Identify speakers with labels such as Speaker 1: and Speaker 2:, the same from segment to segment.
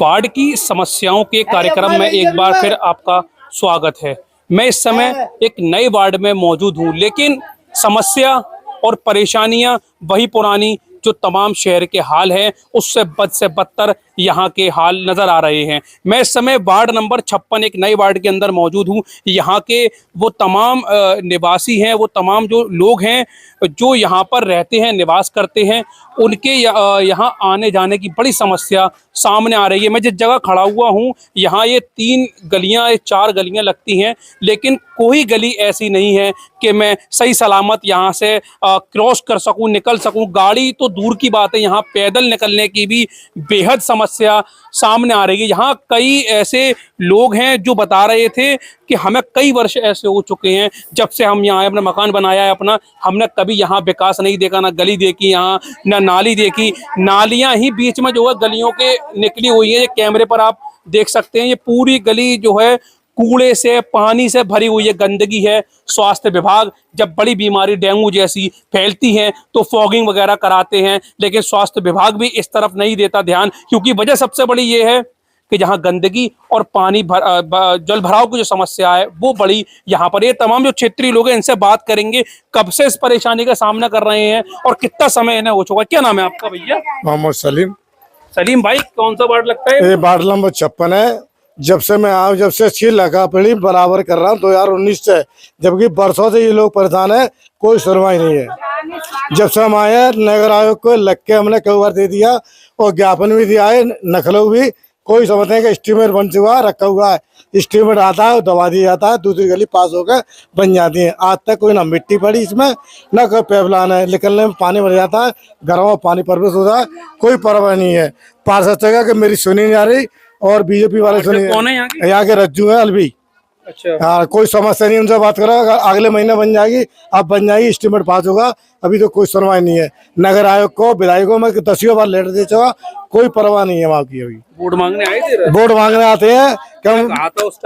Speaker 1: Ward की समस्याओं के कार्यक्रम में एक बार फिर आपका स्वागत है। मैं इस समय एक नए वार्ड में मौजूद हूं, लेकिन समस्या और परेशानियां वही पुरानी जो तमाम शहर के हाल हैं, उससे बद से बदतर यहाँ के हाल नज़र आ रहे हैं। मैं इस समय वार्ड नंबर 56 एक नए वार्ड के अंदर मौजूद हूँ। यहाँ के वो तमाम निवासी हैं, वो तमाम जो लोग हैं जो यहाँ पर रहते हैं, निवास करते हैं, उनके यहाँ आने जाने की बड़ी समस्या सामने आ रही है। मैं जिस जगह खड़ा हुआ हूँ, यहाँ ये 3 गलियाँ 4 गलियाँ लगती हैं, लेकिन कोई गली ऐसी नहीं है कि मैं सही सलामत यहाँ से क्रॉस कर सकूँ, निकल सकूँ। गाड़ी तो दूर की बात है, यहाँ पैदल निकलने की भी बेहद समस्या सामने आ रही है। यहाँ कई ऐसे लोग हैं जो बता रहे थे कि हमें कई वर्ष ऐसे हो चुके हैं जब से हम यहाँ अपना मकान बनाया है अपना, हमने कभी यहाँ विकास नहीं देखा, ना गली देखी यहाँ, ना नाली देखी। नालियाँ ही बीच में जो है गलियों के निकली हुई है। ये कैमरे पर आप देख सकते हैं, ये पूरी गली जो है कूड़े से, पानी से भरी हुई है, गंदगी है। स्वास्थ्य विभाग जब बड़ी बीमारी डेंगू जैसी फैलती हैं तो फॉगिंग वगैरह कराते हैं, लेकिन स्वास्थ्य विभाग भी इस तरफ नहीं देता ध्यान, क्योंकि वजह सबसे बड़ी ये है कि जहां गंदगी और पानी जल भराव की जो समस्या है वो बड़ी यहाँ पर। ये तमाम जो क्षेत्रीय लोग हैं, इनसे बात करेंगे कब से इस परेशानी का सामना कर रहे हैं और कितना समय इन्हें हो चुका है। क्या नाम है आपका भैया?
Speaker 2: मोहम्मद सलीम।
Speaker 1: सलीम भाई, कौन सा वार्ड लगता है?
Speaker 2: ये वार्ड नंबर 56 है। जब से मैं आया, जब से अच्छी लगा पड़ी बराबर कर रहा हूँ 2019 से, जबकि बरसों से ये लोग परेशान है, कोई सुनवाई नहीं है। जब से हम आए नगर आयोग को लग के हमने कई बार दे दिया और ज्ञापन भी दिया है, नकलों भी, कोई समझते हैं कि स्टीमर बन चुका है, रखा हुआ है। स्टीमर आता है, दबा दिया जाता है, दूसरी गली पास होकर बन जाती है। आज तक कोई ना मिट्टी पड़ी इसमें, ना कोई पैपलान है, निकलने में पानी भर जाता है, घरों में पानी प्रवेश होता है, कोई परवाह नहीं है। पार्षद जगह कि मेरी सुनी नहीं आ रही और बीजेपी वाले सुनी।
Speaker 1: कौन है
Speaker 2: यहाँ के रज्जू है अलवी।
Speaker 1: अच्छा,
Speaker 2: हाँ, कोई समस्या नहीं, उनसे बात करो, अगले महीने बन जाएगी, अब बन जाएगी, एस्टीमेट पास होगा। अभी तो कोई सुनवाई नहीं है। नगर आयोग को, विधायकों में 10 बार लेटर दे चुका, कोई परवाह नहीं है वहाँ की। अभी
Speaker 1: वोट मांगने आए थे?
Speaker 2: वोट मांगने आते हैं कि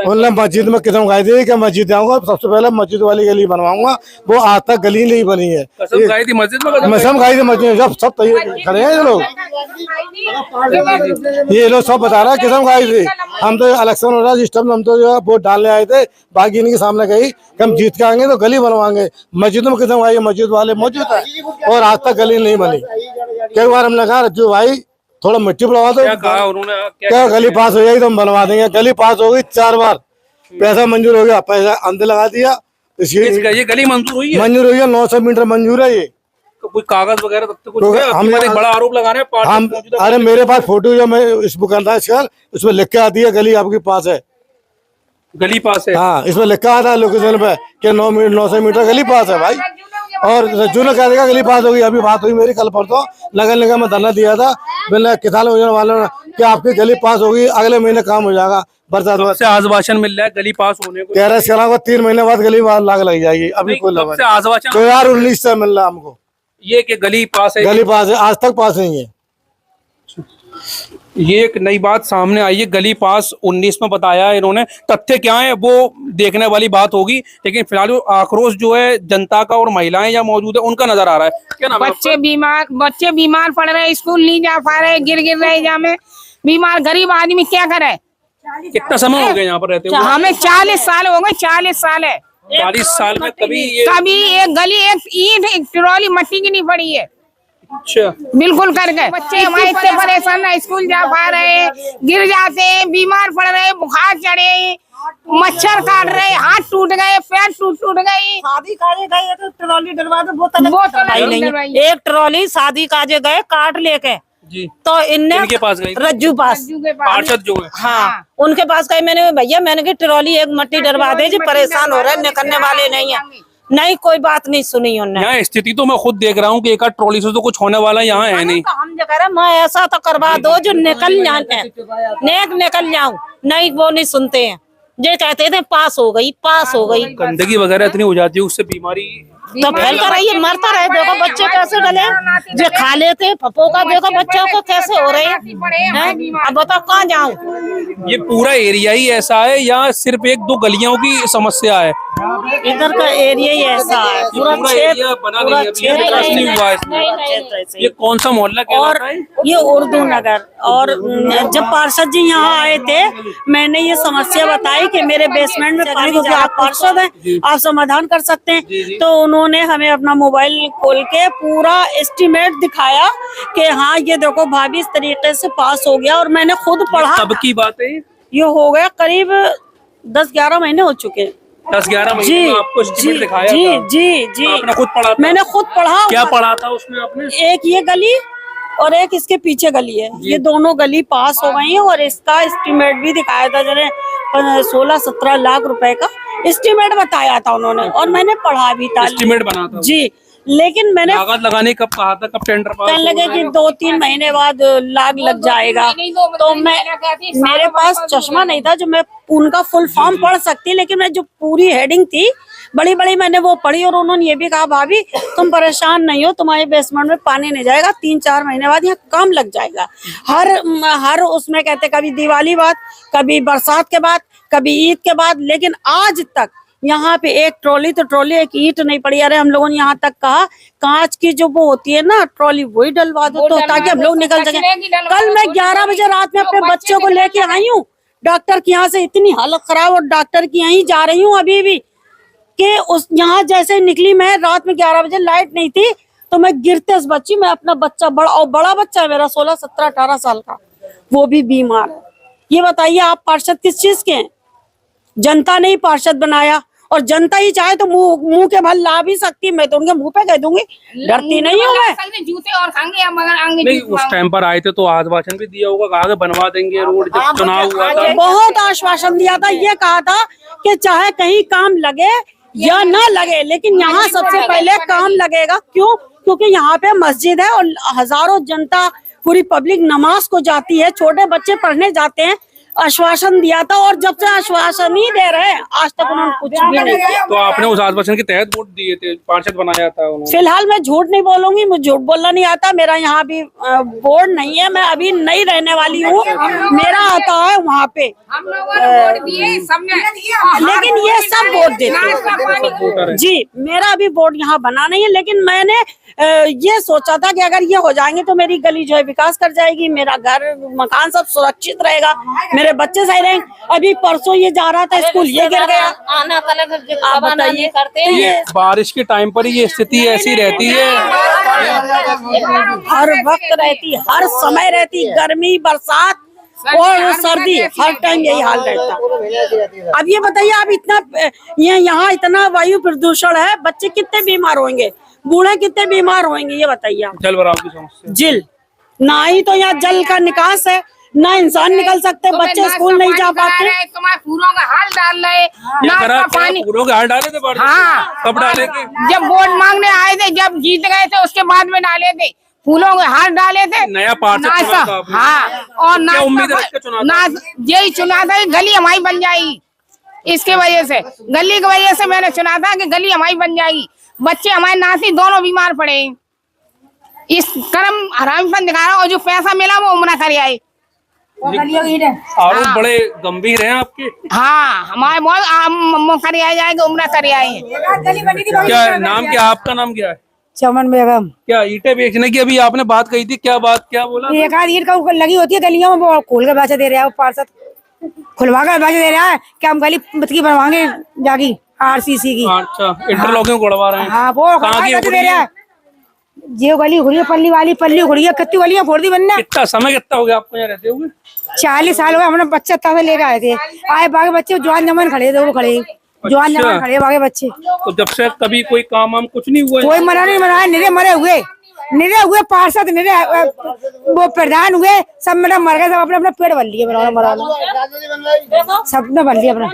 Speaker 2: उनने मस्जिद में किस्म खाई थी कि मस्जिद आऊंगा, सबसे पहले मस्जिद वाली गली बनवाऊंगा। वो आज तक गली नहीं बनी है।
Speaker 1: कसम खाई थी मस्जिद में?
Speaker 2: कसम खाई थी मस्जिद, जब सब खड़े हैं ये लोग, सब बता रहा है किस्म खाई थी। हम तो इलेक्शन हो रहा है, सिस्टम हम तो जो है वोट डालने आए थे, बाकी इनके सामने गई कि हम जीत के आएंगे तो गली बनवाएंगे। मस्जिद में किस्म खाई, मस्जिद वाले मौजूद है और आज तक गली नहीं बनी। कई बार हमने कहा रज्जू भाई थोड़ा मिट्टी बढ़वा दो, क्या गली पास हो जाएगी तो हम बनवा देंगे। गली पास हो गई 4 बार, पैसा मंजूर हो गया, पैसा अंदर लगा दिया।
Speaker 1: ये गली मंजूर हुई है?
Speaker 2: मंजूर हुई है, 900 मीटर मंजूर है। ये
Speaker 1: कोई कागज वगैरह तब तक कुछ है? हम एक बड़ा आरोप लगा रहे हैं
Speaker 2: हम, अरे मेरे पास फोटो जो मैं इस बुक उसमें लिख के आती है गली आपके पास है,
Speaker 1: गली पास है।
Speaker 2: हाँ, इसमें लिखा आता है लोकेशन पे कि 900 मीटर गली पास है भाई। और रज्जू ने कह दिया गली पास होगी। अभी बात हुई मेरी कल परसों, नगर निगम में धरना दिया था, मैंने किसान योजना वालों ने कि आपकी गली पास होगी, अगले महीने काम हो जाएगा। बरसात
Speaker 1: से आश्वासन मिल रहा है गली पास होने को,
Speaker 2: कह रहे हैं 3 महीने बाद गली लग जाएगी। अभी कोई
Speaker 1: आश्वासन
Speaker 2: 2019 से मिल रहा है हमको
Speaker 1: ये कि गली पास है।
Speaker 2: गली पास है, आज तक पास नहीं है।
Speaker 1: ये एक नई बात सामने आई है, गली पास 19 में बताया है इन्होंने। तथ्य क्या है वो देखने वाली बात होगी, लेकिन फिलहाल आक्रोश जो है जनता का और महिलाएं यहाँ मौजूद है उनका नजर आ रहा है। क्या नाम है?
Speaker 3: बच्चे बीमार पड़ रहे, स्कूल नहीं जा पा रहे, गिर रहे जामे, बीमार गरीब आदमी क्या करे।
Speaker 1: कितना समय हो गया यहाँ पर रहते हुए?
Speaker 3: हमें 40 साल हो गए, 40 साल है।
Speaker 1: 40 साल में कभी
Speaker 3: एक गली, एक ईंट, एक ट्रॉली मट्टी की नहीं पड़ी है।
Speaker 1: अच्छा,
Speaker 3: बिल्कुल कर गए। बच्चे हमारे इतने परेशान है, स्कूल जा पा रहे, गिर जाते हैं, बीमार पड़ रहे, बुखार चढ़े, मच्छर काट रहे, हाथ टूट गए, पैर टूट गई।
Speaker 4: शादी काजे गए तो ट्रॉली डलवा दो, बोतल नहीं, एक ट्रॉली शादी काजे गए काट लेके
Speaker 1: जी,
Speaker 4: तो इनने
Speaker 1: इनके पास गई,
Speaker 4: रज्जू पास
Speaker 1: पार्षद जो है,
Speaker 4: हाँ, उनके पास गए। मैंने भैया मैंने की ट्रॉली एक मट्टी डलवा दे जी, परेशान हो रहे, निकलने वाले नहीं है। नहीं, कोई बात नहीं सुनी उन्होंने।
Speaker 1: यहाँ स्थिति तो मैं खुद देख रहा हूँ कि एक ट्रॉली से तो कुछ होने वाला यहाँ है नहीं।
Speaker 4: तो हम जो कह रहे मैं ऐसा तो करवा दो जो निकल जाऊं, नहीं वो नहीं सुनते हैं। जो कहते थे पास हो गई, पास हो गई।
Speaker 1: गंदगी वगैरह इतनी हो जाती है, उससे बीमारी
Speaker 4: तो फैलता रही है, मरता रहे। देखो बच्चे कैसे डले, जो खा लेते पप्पो का, देखो बच्चों को कैसे हो रहे हैं। अब बताओ कहाँ जाऊं।
Speaker 1: ये पूरा एरिया ही ऐसा है या सिर्फ एक दो गलियों की समस्या है?
Speaker 4: इधर का एरिया ही ऐसा है, पूरा
Speaker 1: एरिया बना नहीं है, अभी विकास नहीं हुआ है इसमें। ये कौन सा मोहल्ला
Speaker 4: और
Speaker 1: कहलाता है?
Speaker 4: ये उर्दू नगर। और जब पार्षद जी यहाँ आए थे, मैंने ये समस्या बताई कि मेरे बेसमेंट में पानी जा, आप पार्षद हैं, आप समाधान कर सकते हैं। तो उन्होंने हमें अपना मोबाइल खोल के पूरा एस्टीमेट दिखाया कि हाँ ये देखो भाभी इस तरीके से पास हो गया। और मैंने खुद पढ़ा।
Speaker 1: कब की बात है?
Speaker 4: ये हो गया करीब 10-11 महीने हो चुके हैं।
Speaker 1: 10-11 महीने
Speaker 4: जी
Speaker 1: में आपको estimate दिखाया
Speaker 4: जी
Speaker 1: था?
Speaker 4: जी जी
Speaker 1: आपने खुद पढ़ा था?
Speaker 4: मैंने खुद पढ़ा।
Speaker 1: क्या पढ़ा था उसमें आपने?
Speaker 4: एक ये गली और एक इसके पीछे गली है, ये दोनों गली पास हो गई है। और इसका एस्टीमेट भी दिखाया था, जैसे 16-17 लाख रुपए का एस्टीमेट बताया था उन्होंने। और मैंने पढ़ा भी था,
Speaker 1: एस्टीमेट बना था
Speaker 4: जी। लेकिन मैंने
Speaker 1: लागत लगाने कब कहा था, कब टेंडर पास
Speaker 4: कहने लगे कि 2-3 महीने बाद लाग लग जाएगा। तो मेरे पास चश्मा नहीं था जो मैं उनका फुल फॉर्म पढ़ सकती, लेकिन मैं जो पूरी हेडिंग थी बड़ी बड़ी मैंने वो पढ़ी। और उन्होंने ये भी कहा भाभी तुम परेशान नहीं हो, तुम्हारे बेसमेंट में पानी नहीं जाएगा, 3-4 महीने बाद यहाँ काम लग जाएगा। हर उसमें कहते कभी दिवाली बाद, कभी बरसात के बाद, कभी ईद के बाद। लेकिन आज तक यहाँ पे एक ट्रॉली तो ट्रॉली एक ईंट नहीं पड़ी। अरे हम लोगों ने यहाँ तक कहा कांच की जो वो होती है ना ट्रॉली, वही डलवा दो तो ताकि हम लोग निकल सके। कल मैं 11 बजे रात में अपने बच्चों को लेके आई हूँ डॉक्टर के यहाँ से, इतनी हालत खराब, और डॉक्टर की यहीं जा रही हूँ अभी भी कि उस यहाँ जैसे निकली मैं रात में 11 बजे, लाइट नहीं थी तो मैं गिरते बच्ची, मैं अपना बच्चा बड़ा बच्चा है मेरा 16, 17, 18 साल का, वो भी बीमार है। ये बताइए आप पार्षद किस चीज के हैं? जनता ने ही पार्षद बनाया, और जनता ही चाहे तो मुंह के भल ला भी सकती। मैं तो उनके मुंह पे कह दूंगी, डरती नहीं हूँ मैं।
Speaker 3: जूते और खाएंगे मगर आएंगे
Speaker 1: नहीं, उस टाइम पर आए थे तो आश्वासन भी दिया होगा, कहा बनवा देंगे रोड, जब चुनाव हुआ था
Speaker 4: बहुत आश्वासन दिया था। ये कहा था कि चाहे कहीं काम लगे या ना लगे, लेकिन यहाँ सबसे पहले काम लगेगा। क्यों? क्योंकि यहाँ पे मस्जिद है और हजारों जनता पूरी पब्लिक नमाज को जाती है, छोटे बच्चे पढ़ने जाते हैं। आश्वासन दिया था, और जब से आश्वासन ही दे रहे हैं आज तक उन्होंने कुछ भी नहीं किया।
Speaker 1: तो आपने उस आश्वासन के तहत वोट दिए थे, पार्षद बनाया था उन्होंने?
Speaker 4: फिलहाल मैं झूठ नहीं बोलूंगी, मुझे झूठ बोलना नहीं आता। मेरा यहाँ भी बोर्ड नहीं है, मैं अभी नई रहने वाली हूँ, मेरा आता है वहाँ पे।
Speaker 3: हम लोगों ने वोट दिए सबने,
Speaker 4: लेकिन ये सब वोट देते हैं जी। मेरा अभी बोर्ड यहाँ बना नहीं है, लेकिन मैंने ये सोचा था कि अगर ये हो जाएंगे तो मेरी गली जो है विकास कर जाएगी, मेरा घर मकान सब सुरक्षित रहेगा, मेरे बच्चे सही रहेंगे। अभी परसों ये जा रहा था स्कूल, ये गिर गया। आप बताइए,
Speaker 1: ये बारिश के टाइम पर ये स्थिति ऐसी रहती है?
Speaker 4: हर वक्त रहती, हर समय रहती, गर्मी बरसात और सर्दी, हर टाइम यही हाल रहता। अब ये बताइए, आप इतना यहाँ इतना वायु प्रदूषण है, बच्चे कितने बीमार होंगे, बूढ़े कितने बीमार होंगे, ये बताइए आप।
Speaker 1: जल भराव की समस्या,
Speaker 4: जिल ना ही तो यहाँ जल का निकास है, ना इंसान निकल सकते, बच्चे स्कूल नहीं जा पाते।
Speaker 3: तुम्हारे फूलों का हाल डाल रहे, पानी
Speaker 1: पूरों के हाल डाले थे बारिश?
Speaker 3: हाँ,
Speaker 1: कब डाले थे?
Speaker 3: जब वोट मांगने आए थे, जब जीत गए थे उसके बाद में डाले थे, फूलों के हार डाले थे।
Speaker 1: नया पार्षद चुना था आपने?
Speaker 3: हाँ, और
Speaker 1: क्या उम्मीद है इसका चुनाव?
Speaker 3: ना यही चुना था कि गली हमारी बन जाएगी। इसके वजह से, गली की वजह से मैंने चुना था कि गली हमारी बन जाएगी। बच्चे हमारे नाती दोनों बीमार पड़े, इस कर्म हरामीपन दिखा रहा, और जो पैसा मिला वो उम्र कर आए।
Speaker 1: आरोप बड़े गंभीर हैं आपके।
Speaker 3: हाँ, हमारे बहुत कर जाएगा, उम्र कर आए।
Speaker 1: क्या नाम, क्या आपका नाम क्या है?
Speaker 5: चमन बेगम।
Speaker 1: क्या ईंटें बेचने की अभी आपने बात कही थी, क्या बात, क्या बोला?
Speaker 5: एक आध ईंट का लगी होती है गलियों में, वो खोल के बेचा दे रहा है, पार्षद खुलवा कर बेचा दे रहा है कि हम गली की बनवाएंगे जागी RCC की।
Speaker 1: अच्छा, इंटरलॉकिंग उड़वा रहे हैं।
Speaker 5: हाँ, वो
Speaker 1: कहाँ की
Speaker 5: दे रहा है, जो गली घुड़ी है पल्ली वाली, पल्ली घुड़ी है, कितनी गलियां फोड़ दी बनना।
Speaker 1: कितना समय कितना हो गया आपको यहाँ रहते हुए?
Speaker 5: 40 साल हुए, हमने बच्चे तब लेके आए थे, आए बागे बच्चे जवान जमन खड़े थे, वो खड़े जवान जमन खड़े बागे बच्चे।
Speaker 1: तो जब से कभी कोई काम वाम कुछ नहीं हुआ?
Speaker 5: कोई मरा नहीं, मरा निरे मरे हुए, निरे हुए पार्षद, निरे वो प्रधान हुए, सब मेरा मर गए, सब अपने अपने पेड़ बन लिए, मरा सब ने बन लिया अपना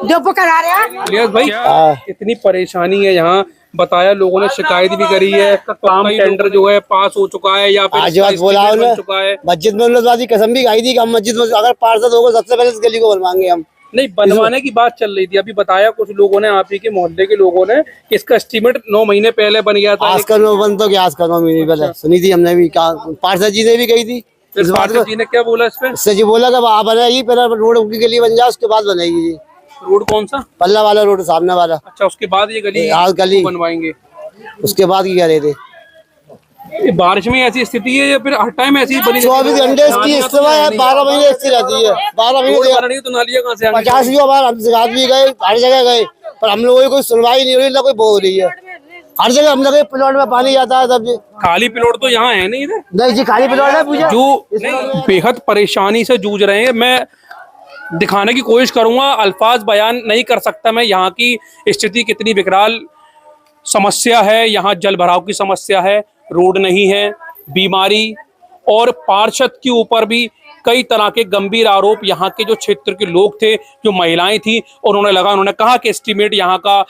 Speaker 5: जो करा रहे हैं।
Speaker 1: भाई इतनी परेशानी है यहाँ, बताया लोगों ने, शिकायत भी करी है, काम टेंडर जो है पास हो चुका है या फिर
Speaker 6: आज बात बोला
Speaker 1: बन चुका है।
Speaker 6: मस्जिद में उन्होंने कसम भी खाई थी कि हम मस्जिद में अगर पार्षद होगा सबसे पहले इस गली को बनवाएंगे हम।
Speaker 1: नहीं, बनवाने की बात चल रही थी, अभी बताया कुछ लोगों ने, आप ही के मोहल्ले के लोगों ने, कि इसका एस्टीमेट 9 महीने पहले बन गया था।
Speaker 6: आज का बन तो क्या, आज का 9 महीने पहले सुनी थी हमने भी, पार्षद जी ने भी कही थी इस बात
Speaker 1: पार्षद जी ने क्या बोला इस पे?
Speaker 6: इससे जी बोला कि आप बनाएगी पहले रोड के लिए बन जाए, उसके बाद बनाएगी जी।
Speaker 1: रोड कौन सा?
Speaker 6: पल्ला वाला रोड सामने वाला,
Speaker 1: अच्छा, उसके बाद ये गली
Speaker 6: गली
Speaker 1: बनवाएंगे।
Speaker 6: उसके बाद की कह रहे थे।
Speaker 1: ये बारिश में ऐसी स्थिति है या फिर हर टाइम ऐसी बनी?
Speaker 6: 24 घंटे इसकी इस्तेमाल है, 12 महीने इसकी रहती है। 12 महीने
Speaker 1: तो नालियाँ कहाँ से आएंगी?
Speaker 6: 50 भी बार हम सिखा भी गए, हर जगह गए, पर हम लोगों की कोई सुनवाई नहीं हो रही, ना कोई वो हो रही है। हर जगह हम लोग प्लॉट में पानी जाता है तब जी।
Speaker 1: खाली प्लॉट तो यहाँ है नहीं इधर।
Speaker 6: नहीं जी, खाली प्लॉट है पूछा।
Speaker 1: जो बेहद परेशानी से जूझ रहे हैं, मैं दिखाने की कोशिश करूंगा, अल्फाज बयान नहीं कर सकता मैं यहाँ की स्थिति कितनी विकराल समस्या है। यहाँ जल भराव की समस्या है, रोड नहीं है, बीमारी, और पार्षद के ऊपर भी कई तरह के गंभीर आरोप यहाँ के जो क्षेत्र के लोग थे, जो महिलाएं थी, और उन्होंने कहा कि एस्टीमेट यहाँ का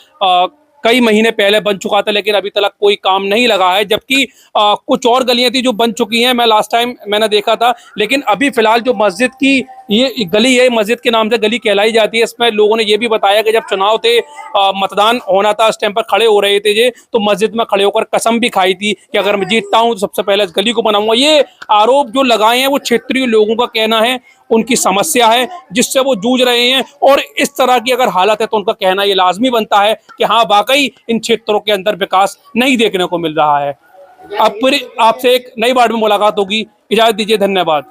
Speaker 1: कई महीने पहले बन चुका था, लेकिन अभी तक कोई काम नहीं लगा है। जबकि कुछ और गलियां थी जो बन चुकी हैं, मैं लास्ट टाइम मैंने देखा था। लेकिन अभी फिलहाल जो मस्जिद की ये गली है, मस्जिद के नाम से गली कहलाई जाती है, इसमें लोगों ने ये भी बताया कि जब चुनाव थे, मतदान होना था, उस टाइम पर खड़े हो रहे थे ये, तो मस्जिद में खड़े होकर कसम भी खाई थी कि अगर मैं जीतता हूं तो सबसे पहले इस गली को बनाऊंगा। ये आरोप जो लगाए हैं वो क्षेत्रीय लोगों का कहना है, उनकी समस्या है जिससे वो जूझ रहे हैं। और इस तरह की अगर हालत है तो उनका कहना ये लाजमी बनता है कि हाँ, वाकई इन क्षेत्रों के अंदर विकास नहीं देखने को मिल रहा है। अब फिर आपसे एक नई वार्ड में मुलाकात होगी। इजाजत दीजिए, धन्यवाद।